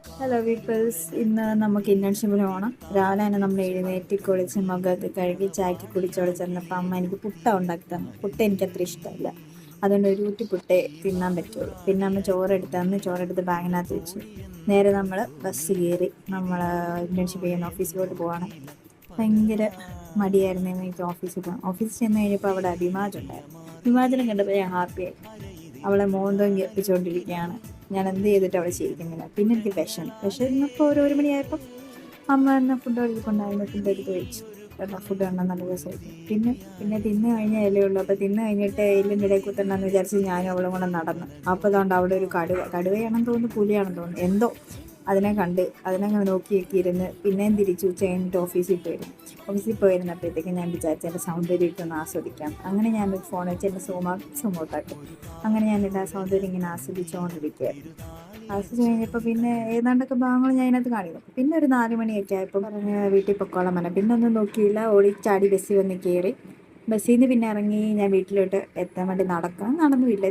Hello people's, ഇന്ന് നമുക്ക് ഇന്റേൺഷിപ്പിന് പോകണം. രാവിലെ തന്നെ നമ്മൾ എഴുന്നേറ്റ് കുളിച്ച് മുഖമൊക്കെ കഴുകി ചായക്ക് കുടിച്ചോടെ ചെന്നപ്പോൾ അമ്മ എനിക്ക് പുട്ട ഉണ്ടാക്കി തന്നു. പുട്ട് എനിക്ക് അത്ര ഇഷ്ടമല്ല, അതുകൊണ്ട് ഒരു ഊറ്റി പുട്ടേ തിന്നാൻ പറ്റുള്ളൂ. പിന്നെ അമ്മ ചോറെടുത്ത് ബാഗിനകത്ത് വെച്ചു. നേരെ നമ്മൾ ബസ് കയറി നമ്മൾ ഇന്റേൺഷിപ്പ് ചെയ്യുന്ന ഓഫീസിലോട്ട് പോവാണ്. ഭയങ്കര മടിയായിരുന്നു എനിക്ക് ഓഫീസിൽ പോകാൻ. ഓഫീസിൽ ചെന്ന് കഴിഞ്ഞപ്പോൾ അവിടെ അഭിമാജ് ഉണ്ടായിരുന്നു. അഭിമാജിനെ കണ്ടപ്പോൾ ഞാൻ ഹാപ്പിയായി. അവളെ മോന്തം വെച്ചുകൊണ്ടിരിക്കുകയാണ്. ഞാൻ എന്ത് ചെയ്തിട്ട് അവളെ ചിരിക്കുന്നില്ല. പിന്നെ എനിക്ക് വിശന്നപ്പോൾ ഒരു മണിയായപ്പോൾ അമ്മ എന്നെ ഫുഡ് എടുക്കൊണ്ടായിരുന്നു. ഫുഡ് എടുത്ത് കഴിച്ചു. ഫുഡ് കണ്ടാൽ നല്ല രസമായിട്ട്. പിന്നെ തിന്ന് കഴിഞ്ഞാൽ ഇലയുള്ളൂ. അപ്പോൾ തിന്ന് കഴിഞ്ഞിട്ട് എല്ലിൻ്റെ ഇടയിൽ കുത്തണ്ടെന്ന് വിചാരിച്ച് ഞാനും അവളും കൂടെ നടന്നു. അപ്പോൾ അതുകൊണ്ട് അവിടെ ഒരു കടുവയാണെന്ന് തോന്നുന്നു, പുലിയാണെന്ന് തോന്നുന്നു, എന്തോ അതിനങ്ങനെ നോക്കിയൊക്കെ ഇരുന്ന് പിന്നെയും തിരിച്ചു ഉച്ച കഴിഞ്ഞിട്ട് ഓഫീസിൽ പോയിരുന്നപ്പോഴത്തേക്ക് ഞാൻ വിചാരിച്ചു എൻ്റെ സൗന്ദര്യം ഒന്ന് ആസ്വദിക്കാം. അങ്ങനെ ഞാനൊരു ഫോൺ വെച്ച് എൻ്റെ സുമോട്ടാക്കി. അങ്ങനെ ഞാനെൻ്റെ ആ സൗന്ദര്യം ഇങ്ങനെ ആസ്വദിച്ചുകൊണ്ടിരിക്കുകയായിരുന്നു. ആസ്വദിച്ച് കഴിഞ്ഞപ്പോൾ പിന്നെ ഏതാണ്ടൊക്കെ ഭാഗങ്ങൾ ഞാൻ അതിനകത്ത് കാണിക്കും. പിന്നെ ഒരു 4 മണിയൊക്കെ ആയപ്പോൾ പറഞ്ഞ് വീട്ടിൽ പൊക്കോളം വരണം. പിന്നെ ഒന്നും നോക്കിയില്ല, ഓടിച്ചാടി ബസ്സിൽ വന്ന് കയറി. ബസ്സിൽ നിന്ന് പിന്നെ ഇറങ്ങി ഞാൻ വീട്ടിലോട്ട് എത്താൻ വേണ്ടി നടന്നു. ഇല്ല